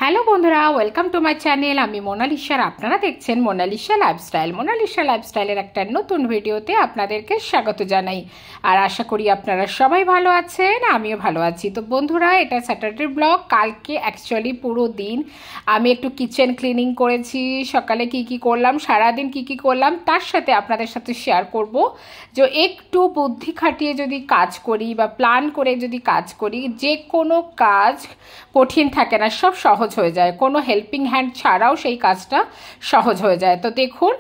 Hello বন্ধুরা, welcome to my channel. আমি মোনালিসার, আপনারা দেখছেন মোনালিসা লাইফস্টাইল। মোনালিসা লাইফস্টাইলের একটা নতুন ভিডিওতে আপনাদেরকে স্বাগত জানাই। আর আশা করি আপনারা সবাই ভালো আছেন, আমিও ভালো আছি। তো বন্ধুরা, এটা স্যাটারডে ব্লগ। কালকে অ্যাকচুয়ালি পুরো দিন আমি একটু কিচেন ক্লিনিং করেছি। সকালে কি কি করলাম, সারাদিন কি কি করলাম, তার সাথে আপনাদের সাথে শেয়ার করব যে একটু বুদ্ধি খাটিয়ে যদি কাজ করি বা প্ল্যান করে যদি কাজ করি, যে কোনো কাজ কঠিন থাকে না, সব সহজ হয়ে যায়। কোনো হেল্পিং হ্যান্ড ছাড়াও সেই কাজটা সহজ হয়ে যায়। তো দেখুন,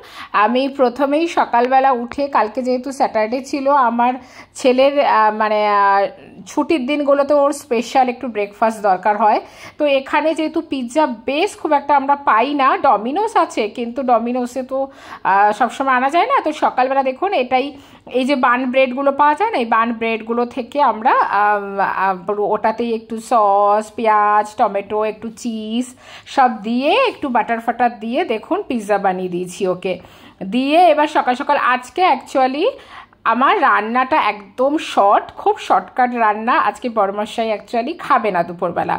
আমি প্রথমেই সকালবেলা উঠে, কালকে যেহেতু স্যাটারডে ছিল, আমার ছেলের ছুটির দিনগুলোতে ওর স্পেশাল একটু ব্রেকফাস্ট দরকার হয়। তো এখানে যেহেতু পিৎজা বেস খুব একটা আমরা পাই না, ডমিনোস আছে, কিন্তু ডমিনোসে তো সবসময় আনা যায় না। তো সকালবেলা দেখুন, এই যে বান ব্রেডগুলো পাওয়া যায় না, এই বান ব্রেডগুলো থেকে আমরা ওটাতেই একটু সস, পেঁয়াজ, টমেটো, একটু চিজ সব দিয়ে, একটু বাটার ফাটার দিয়ে দেখুন পিৎজা বানিয়ে দিয়েছি ওকে দিয়ে। এবার সকাল সকাল আজকে অ্যাকচুয়ালি আমার রান্নাটা একদম খুব শর্টকাট রান্না। আজকে বড়মশাই অ্যাকচুয়ালি খাবে না দুপুরবেলা।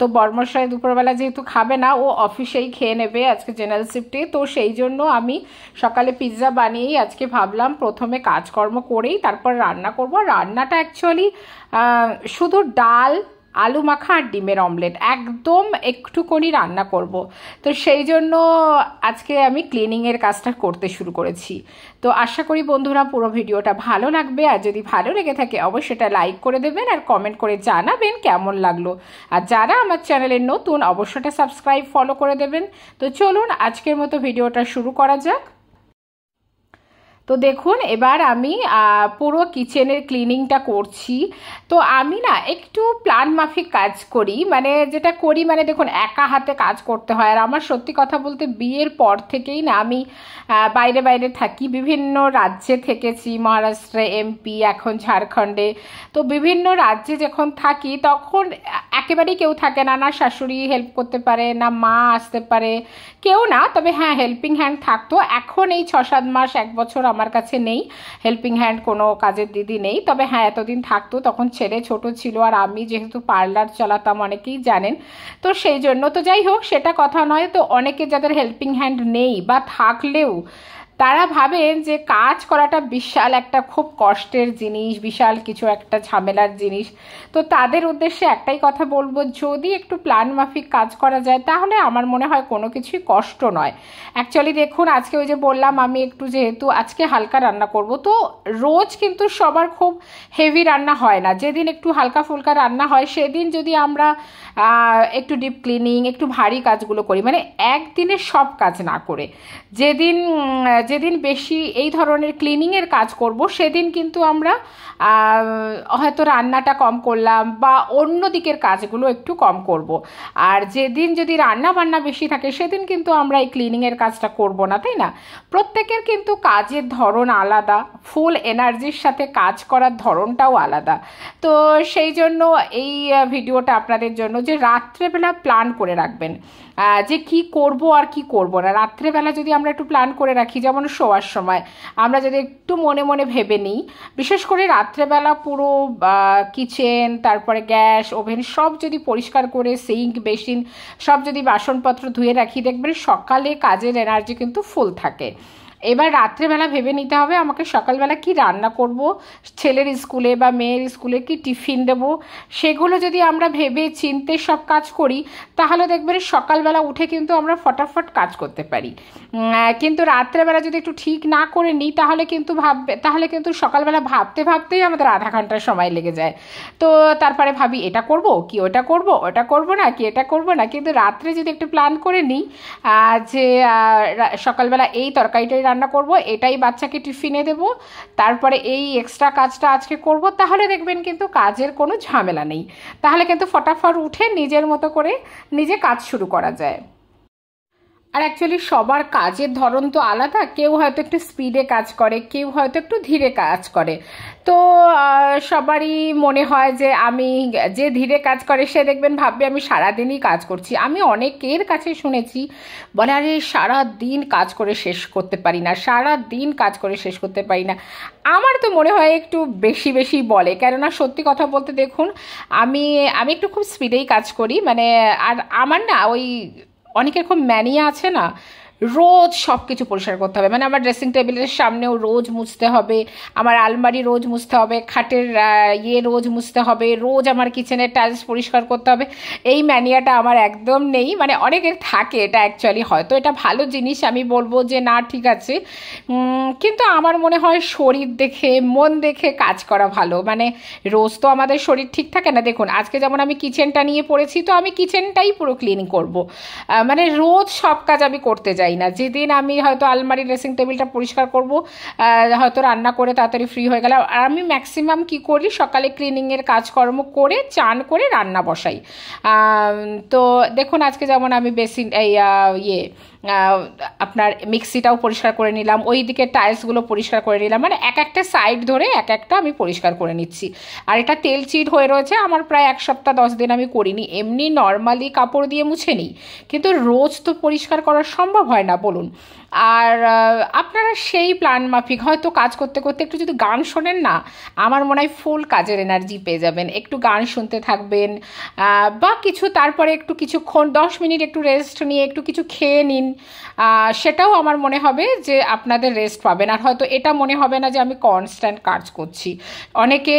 তো বড়মশাই দুপুরবেলা যেহেতু খাবে না, ও অফিসেই খেয়ে নেবে আজকে জেনারেল শিফটে। তো সেই জন্য আমি সকালে পিৎজা বানিয়েই আজকে ভাবলাম প্রথমে কাজকর্ম করেই তারপর রান্না করব। রান্নাটা অ্যাকচুয়ালি শুধু ডাল, আলু মাখা আর ডিমের অমলেট, একদম একটুখানি রান্না করব। তো সেই জন্য আজকে আমি ক্লিনিংয়ের কাজটা করতে শুরু করেছি। তো আশা করি বন্ধুরা পুরো ভিডিওটা ভালো লাগবে। আর যদি ভালো লেগে থাকে অবশ্যই সেটা লাইক করে দেবেন আর কমেন্ট করে জানাবেন কেমন লাগলো। আর যারা আমার চ্যানেলে নতুন অবশ্যই সাবস্ক্রাইব, ফলো করে দেবেন। তো চলুন আজকের মতো ভিডিওটা শুরু করা যাক। তো দেখুন, এবার আমি পুরো কিচেনের ক্লিনিংটা করছি। তো আমি না একটু প্ল্যান মাফিক কাজ করি, যেটা করি দেখুন, একা হাতে কাজ করতে হয়। আর আমার সত্যি কথা বলতে বিয়ের পর থেকেই না আমি বাইরে বাইরে থাকি, বিভিন্ন রাজ্যে থেকেছি, মহারাষ্ট্রে, এমপি, এখন ঝাড়খণ্ডে। তো বিভিন্ন রাজ্যে যখন থাকি তখন একেবারেই কেউ থাকে না, না শাশুড়ি হেল্প করতে পারে, না মা আসতে পারে, কেউ না। তবে হ্যাঁ, হেল্পিং হ্যান্ড থাকতো। এখন এই 6-7 মাস, 1 বছর আমার কাছে নেই হেল্পিং হ্যান্ড, কোনো কাজের দিদি নেই। তবে হ্যাঁ, এতদিন থাকতো, তখন ছেলে ছোট ছিল আর আমি যেহেতু পার্লার চালাতাম, অনেকেই জানেন। তো সেই জন্য, তো যাই হোক, সেটা কথা নয়। তো অনেকে যাদের হেল্পিং হ্যান্ড নেই বা থাকলেও তারা ভাবেন যে কাজ করাটা বিশাল একটা খুব কষ্টের জিনিস, বিশাল কিছু একটা ঝামেলার জিনিস। তো তাদের উদ্দেশ্যে একটাই কথা বলবো, যদি একটু প্ল্যান মাফিক কাজ করা যায় তাহলে আমার মনে হয় কোনো কিছুই কষ্ট নয়। অ্যাকচুয়ালি দেখুন, আজকে ওই যে বললাম আমি একটু, যেহেতু আজকে হালকা রান্না করব, তো রোজ কিন্তু সবার খুব হেভি রান্না হয় না। যেদিন একটু হালকা ফুলকা রান্না হয় সেদিন যদি আমরা একটু ডিপ ক্লিনিং, একটু ভারী কাজগুলো করি, একদিনে সব কাজ না করে যেদিন বেশি এই ধরনের ক্লিনিংয়ের কাজ করব সেদিন কিন্তু আমরা হয়তো রান্নাটা কম করলাম বা অন্য দিকের কাজগুলো একটু কম করব। আর যেদিন যদি রান্না বান্না বেশি থাকে সেদিন কিন্তু আমরা এই ক্লিনিংয়ের কাজটা করব না, তাই না? প্রত্যেকের কিন্তু কাজের ধরন আলাদা, ফুল এনার্জির সাথে কাজ করার ধরনটাও আলাদা। তো সেই জন্য এই ভিডিওটা আপনাদের জন্য, যে রাত্রেবেলা প্ল্যান করে রাখবেন যে কি করব আর কি করব না। রাত্রেবেলা যদি আমরা একটু প্ল্যান করে রাখি, যেমন শোয়ার সময় আমরা যদি একটু মনে মনে ভেবে নিই, বিশেষ করে রাত্রেবেলা পুরো কিচেন, তারপরে গ্যাস, ওভেন সব যদি পরিষ্কার করে, সিঙ্ক, বেসিন সব যদি বাসনপত্র ধুয়ে রাখি, দেখবেন সকালে কাজের এনার্জি কিন্তু ফুল থাকে। এবার রাত্রেবেলা ভেবে নিতে হবে আমাকে সকালবেলা কি রান্না করব, ছেলের স্কুলে বা মেয়ের স্কুলে কি টিফিন দেব, সেগুলো যদি আমরা ভেবে চিনতে সব কাজ করি তাহলে দেখবেন সকালবেলা উঠে কিন্তু আমরা ফটাফট কাজ করতে পারি। কিন্তু রাত্রেবেলা যদি একটু ঠিক না করে নিই তাহলে কিন্তু সকালবেলা ভাবতে ভাবতেই আমাদের আধা ঘন্টা সময় লেগে যায়। তো তারপরে ভাবি এটা করব কি ওটা করব, ওটা করব না কি এটা করব না। কিন্তু রাত্রে যদি একটু প্ল্যান করে নিই যে সকালবেলা এই তরকারিটাই রান্না করব, এটাই বাচ্চাকে টিফিনে দেব, তারপরে এই এক্সট্রা কাজটা আজকে করব, তাহলে দেখবেন কিন্তু কাজের কোনো ঝামেলা নেই। তাহলে কিন্তু ফটাফট উঠে নিজের মতো করে নিজে কাজ শুরু করা যায়। আর অ্যাকচুয়ালি সবার কাজের ধরন তো আলাদা, কেউ হয়তো একটু স্পিডে কাজ করে, কেউ হয়তো একটু ধীরে কাজ করে। তো সবারই মনে হয় যে আমি, যে ধীরে কাজ করে সে দেখবেন ভাববে আমি সারাদিনই কাজ করছি। আমি অনেকের কাছে শুনেছি বলে আরে সারা দিন কাজ করে শেষ করতে পারি না, সারা দিন কাজ করে শেষ করতে পারি না। আমার তো মনে হয় একটু বেশি বেশি বলে, কেননা সত্যি কথা বলতে দেখুন আমি আমি একটু খুব স্পিডেই কাজ করি, মানে আর আমার না ওই অনেকের খুব ম্যানিয়া আছে না, রোজ সব কিছু পরিষ্কার করতে হবে, মানে আমার ড্রেসিং টেবিলের সামনেও রোজ মুছতে হবে, আমার আলমারি রোজ মুছতে হবে, খাটের রোজ মুছতে হবে, রোজ আমার কিচেনের টাইলস পরিষ্কার করতে হবে। এই ম্যানিয়াটা আমার একদম নেই, মানে অনেকের থাকে এটা, অ্যাকচুয়ালি হয়তো এটা ভালো জিনিস, আমি বলবো যে না ঠিক আছে, কিন্তু আমার মনে হয় শরীর দেখে মন দেখে কাজ করা ভালো। মানে রোজ তো আমাদের শরীর ঠিক থাকে না, দেখুন আজকে যেমন আমি কিচেনটা নিয়ে পড়েছি, তো আমি কিচেনটাই পুরো ক্লিন করব, মানে রোজ সব কাজ আমি করতে যাই না। যেদিন আমি হয়তো আলমারি ড্রেসিং টেবিলটা পরিষ্কার করব, হয়তো রান্না করে তাড়াতাড়ি ফ্রি হয়ে গেলাম, আর আমি ম্যাক্সিমাম কি করি সকালে ক্লিনিংয়ের কাজকর্ম করে চান করে রান্না বসাই। তো দেখুন আজকে যেমন আমি বেসিন এই আপনার মিক্সিটাও পরিষ্কার করে নিলাম, ওই দিকে টাইলসগুলো পরিষ্কার করে নিলাম, মানে এক একটা সাইড ধরে এক একটা আমি পরিষ্কার করে নিচ্ছি। আর এটা তেল চিট হয়ে রয়েছে আমার প্রায় 1 সপ্তাহ 10 দিন আমি করিনি, এমনি নর্মালি কাপড় দিয়ে মুছে নিই, কিন্তু রোজ তো পরিষ্কার করা সম্ভব হয় না বলুন। আর আপনারা সেই প্ল্যান মাফিক হয়তো কাজ করতে করতে একটু যদি গান শোনেন না, আমার মনে হয় ফুল কাজের এনার্জি পেয়ে যাবেন। একটু গান শুনতে থাকবেন বা কিছু, তারপরে একটু কিছুক্ষণ 10 মিনিট একটু রেস্ট নিয়ে একটু কিছু খেয়ে নিন, সেটাও আমার মনে হবে যে আপনাদের রেস্ট পাবেন। আর হয়তো এটা মনে হবে না যে আমি কনস্ট্যান্ট কাজ করছি। অনেকে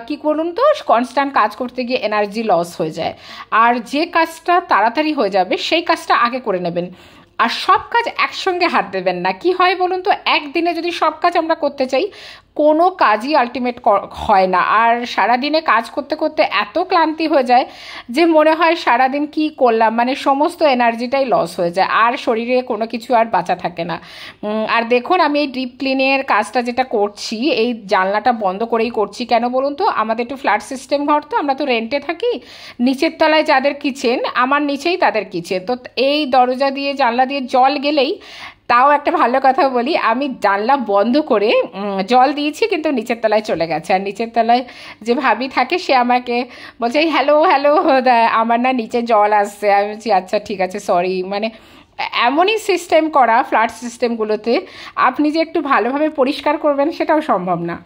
কি করুন তো কনস্ট্যান্ট কাজ করতে গিয়ে এনার্জি লস হয়ে যায়, আর যে কাজটা তাড়াতাড়ি হয়ে যাবে সেই কাজটা আগে করে নেবেন। আর সব কাজ একসঙ্গে হাত দেবেন না, কি হয় বলুন তো, একদিনে যদি সব কাজ আমরা করতে চাই কোনো কাজই আলটিমেট হয় না। আর সারাদিনে কাজ করতে করতে এত ক্লান্তি হয়ে যায় যে মনে হয় সারাদিন কি করলাম, মানে সমস্ত এনার্জিটাই লস হয়ে যায়, আর শরীরে কোনো কিছু আর বাঁচা থাকে না। আর দেখুন আমি এই ডিপ ক্লিনের কাজটা যেটা করছি, এই জানলাটা বন্ধ করেই করছি। কেন বলুন তো, আমাদের একটু ফ্ল্যাট সিস্টেম ঘর, তো আমরা তো রেন্টে থাকি, নিচের তলায় যাদের কিচেন আমার নিচেই তাদের কিচেন, তো এই দরজা দিয়ে জানলা দিয়ে জল গেলেই, তাও একটা ভালো কথা বলি, আমি জানলা বন্ধ করে জল দিয়েছি কিন্তু নিচের তলায় চলে গেছে, আর নিচের তলায় যে ভাবি থাকে সে আমাকে বলছে এই হ্যালো হ্যালো আমার না নিচে জল আসছে। আমি বলছি আচ্ছা ঠিক আছে সরি, মানে এমনই সিস্টেম করা ফ্ল্যাট সিস্টেমগুলোতে, আপনি যে একটু ভালোভাবে পরিষ্কার করবেন সেটাও সম্ভব না।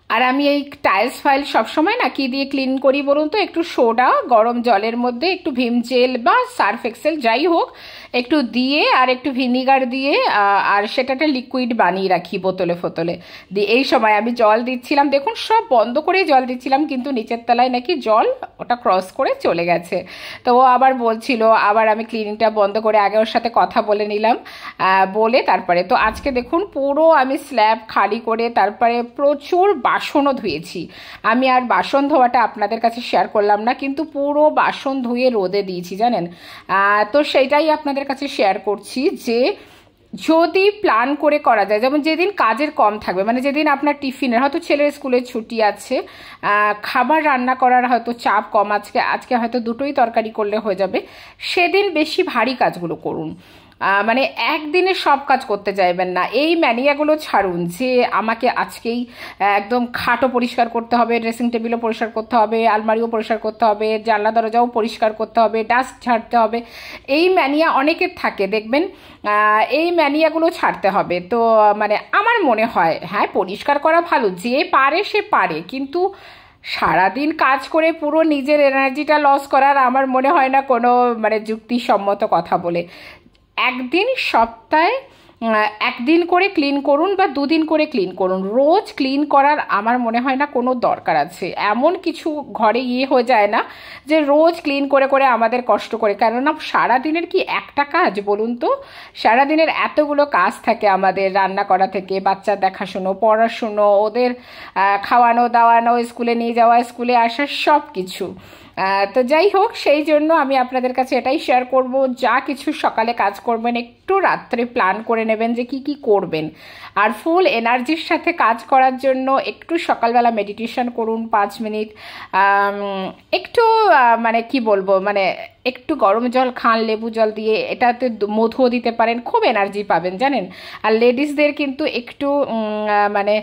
আর আমি এই টাইলস ফাইল সবসময় না কি দিয়ে ক্লিন করি বলুন তো, একটু সোডা গরম জলের মধ্যে একটু ভিম জেল বা সার্ফ এক্সেল যাই হোক একটু দিয়ে, আর একটু ভিনিগার দিয়ে, আর সেটাটা লিকুইড বানিয়ে রাখি বোতলে ফোতলে দিয়ে। এই সময় আমি জল দিচ্ছিলাম, দেখুন সব বন্ধ করেই জল দিচ্ছিলাম, কিন্তু নিচের তলায় নাকি জল ওটা ক্রস করে চলে গেছে। তো ও আবার বলছিল, আবার আমি ক্লিনিংটা বন্ধ করে আগে ওর সাথে কথা বলে নিলাম, বলে তারপরে তো আজকে দেখুন পুরো আমি স্ল্যাব খালি করে তারপরে প্রচুর বাসনও ধুয়েছি। আমি আর বাসন ধোয়াটা আপনাদের কাছে শেয়ার করলাম না, কিন্তু পুরো বাসন ধুয়ে রোদে দিয়েছি জানেন। তো সেইটাই আপনাদের কাছে শেয়ার করছি যে যদি প্ল্যান করে করা যায়, যেমন যেদিন কাজের কম থাকবে, মানে যেদিন আপনার টিফিনের হয়তো ছেলের স্কুলের ছুটি আছে, খাবার রান্না করার হয়তো চাপ কম, আজকে হয়তো দুটোই তরকারি করলে হয়ে যাবে, সেদিন বেশি ভারী কাজগুলো করুন। মানে একদিনে সব কাজ করতে চাইবেন না, এই ম্যানিয়াগুলো ছাড়ুন যে আমাকে আজকেই একদম খাটও পরিষ্কার করতে হবে, ড্রেসিং টেবিলও পরিষ্কার করতে হবে, আলমারিও পরিষ্কার করতে হবে, জানলা দরজাও পরিষ্কার করতে হবে, ডাস্ট ঝাড়তে হবে। এই ম্যানিয়া অনেকের থাকে দেখবেন, এই ম্যানিয়াগুলো ছাড়তে হবে। তো মানে আমার মনে হয় হ্যাঁ পরিষ্কার করা ভালো, যে পারে সে পারে, কিন্তু সারাদিন কাজ করে পুরো নিজের এনার্জিটা লস করার আমার মনে হয় না কোনো মানে যুক্তিসম্মত কথা বলে। একদিন সপ্তাহে একদিন করে ক্লিন করুন বা 2 দিন করে ক্লিন করুন, রোজ ক্লিন করার আমার মনে হয় না কোনো দরকার আছে। এমন কিছু ঘরে হয়ে যায় না যে রোজ ক্লিন করে করে আমাদের কষ্ট করে, কেননা সারাদিনের কি একটা কাজ বলুন তো, সারাদিনের এতগুলো কাজ থাকে আমাদের, রান্না করা থেকে বাচ্চা দেখাশুনো, পড়াশুনো, ওদের খাওয়ানো দাওয়ানো, স্কুলে নিয়ে যাওয়া, স্কুলে আসা, সব কিছু। তো যাই হোক, সেই জন্য আমি আপনাদের কাছে এটাই শেয়ার করব, যা কিছু সকালে কাজ করবেন একটু রাত্রে প্ল্যান করে নেবেন যে কি কি করবেন, আর ফুল এনার্জির সাথে কাজ করার জন্য একটু সকালবেলা মেডিটেশন করুন 5 মিনিট, একটু মানে কি বলবো, মানে একটু গরম জল খান লেবু জল দিয়ে, এটাতে মধুও দিতে পারেন, খুব এনার্জি পাবেন জানেন। আর লেডিসদের কিন্তু একটু মানে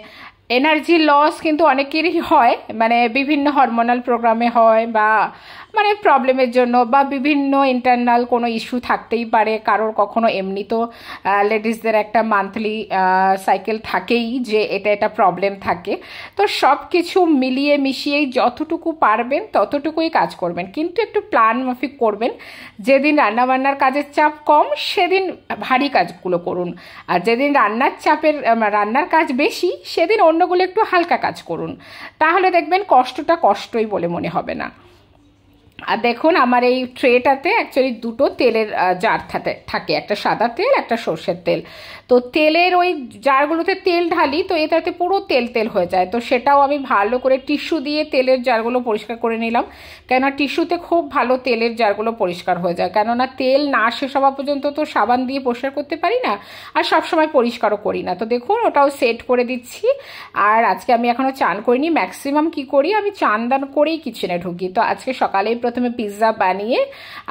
এনার্জি লস কিন্তু অনেকেরই হয়, মানে বিভিন্ন হরমোনাল প্রোগ্রামে হয় বা মানে প্রবলেমের জন্য বা বিভিন্ন ইন্টারনাল কোনো ইস্যু থাকতেই পারে কারোর। কখনো এমনি তো লেডিসদের একটা মান্থলি সাইকেল থাকেই যে এটা প্রবলেম থাকে। তো সব কিছু মিলিয়ে মিশিয়েই যতটুকু পারবেন ততটুকুই কাজ করবেন, কিন্তু একটু প্ল্যান মাফিক করবেন। যেদিন রান্নাবান্নার কাজের চাপ কম সেদিন ভারী কাজগুলো করুন, আর যেদিন রান্নার কাজ বেশি সেদিন অন্যগুলো একটু হালকা কাজ করুন, তাহলে দেখবেন কষ্টটা কষ্টই বলে মনে হবে না। আর দেখুন আমার এই ট্রেটাতে অ্যাকচুয়ালি দুটো তেলের জার থাকে, একটা সাদা তেল একটা সর্ষের তেল। তো তেলের ওই জারগুলোতে তেল ঢালি তো এটাতে পুরো তেল তেল হয়ে যায়, তো সেটাও আমি ভালো করে টিস্যু দিয়ে তেলের জারগুলো পরিষ্কার করে নিলাম, কেননা টিস্যুতে খুব ভালো তেলের জারগুলো পরিষ্কার হয়ে যায়। কেননা তেল না শেষ হওয়া পর্যন্ত তো সাবান দিয়ে পরিষ্কার করতে পারি না, আর সবসময় পরিষ্কারও করি না। তো দেখুন ওটাও সেট করে দিচ্ছি। আর আজকে আমি এখনও চান করিনি, ম্যাক্সিমাম কি করি আমি চান দান করেই কিচেনে ঢুকি। তো আজকে সকালেই প্রথমে পিৎজা বানিয়ে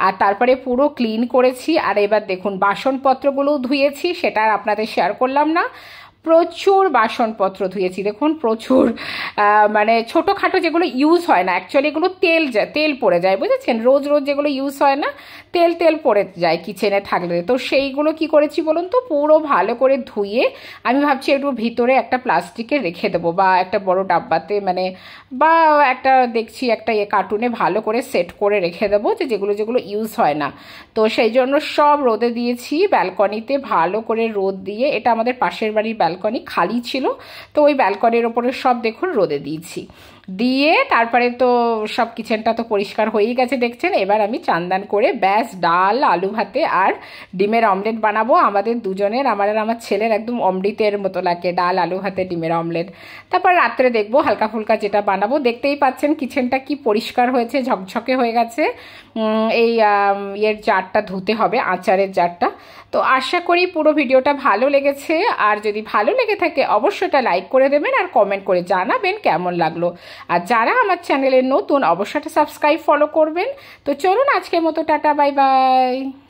আর তারপরে পুরো ক্লিন করেছি। আর এবার দেখুন বাসনপত্রগুলোও ধুয়েছি, সেটা আর আপনাদের শেয়ার করলাম না। প্রচুর বাসনপত্র ধুয়েছি দেখুন, প্রচুর মানে ছোটোখাটো যেগুলো ইউজ হয় না, অ্যাকচুয়ালি এগুলো তেল পড়ে যায় বুঝেছেন, রোজ রোজ যেগুলো ইউজ হয় না তেল পড়ে যায় কিচেনে থাকলে। তো সেইগুলো কি করেছি বলুন তো, পুরো ভালো করে ধুয়ে আমি ভাবছি একটু ভিতরে একটা প্লাস্টিকে রেখে দেবো বা একটা বড় ডাব্বাতে, মানে বা একটা দেখছি একটা কার্টুনে ভালো করে সেট করে রেখে দেবো, যেগুলো ইউজ হয় না। তো সেই জন্য সব রোদে দিয়েছি, ব্যালকনিতে ভালো করে রোদ দিয়ে, এটা আমাদের পাশের বাড়ির ব্যালকনি খালি ছিল, তো ওই ব্যালকনির ওপরে সব দেখুন রোদে দিয়েছি। দিয়ে তারপরে তো সব কিচেনটা তো পরিষ্কার হয়েই গেছে দেখছেন। এবার আমি চান্দান করে ব্যাস ডাল আলু ভাতে আর ডিমের অমলেট বানাবো আমাদের দুজনের, আমার আর আমার ছেলের একদম অমৃতের মতো লাগে ডাল আলু ভাতে ডিমের অমলেট। তারপর রাত্রে দেখবো হালকা ফুলকা যেটা বানাবো। দেখতেই পাচ্ছেন কিচেনটা কি পরিষ্কার হয়েছে, ঝকঝকে হয়ে গেছে। এই ইয়ের জারটা ধুতে হবে, আচারের জারটা। তো আশা করি পুরো ভিডিওটা ভালো লেগেছে, আর যদি ভালো লেগে থাকে অবশ্যই এটা লাইক করে দেবেন আর কমেন্ট করে জানাবেন কেমন লাগলো। আর যারা আমার চ্যানেলে নতুন অবশ্যই সাবস্ক্রাইব ফলো করবেন। তো চলুন আজকের মতো টাটা, বাই বাই।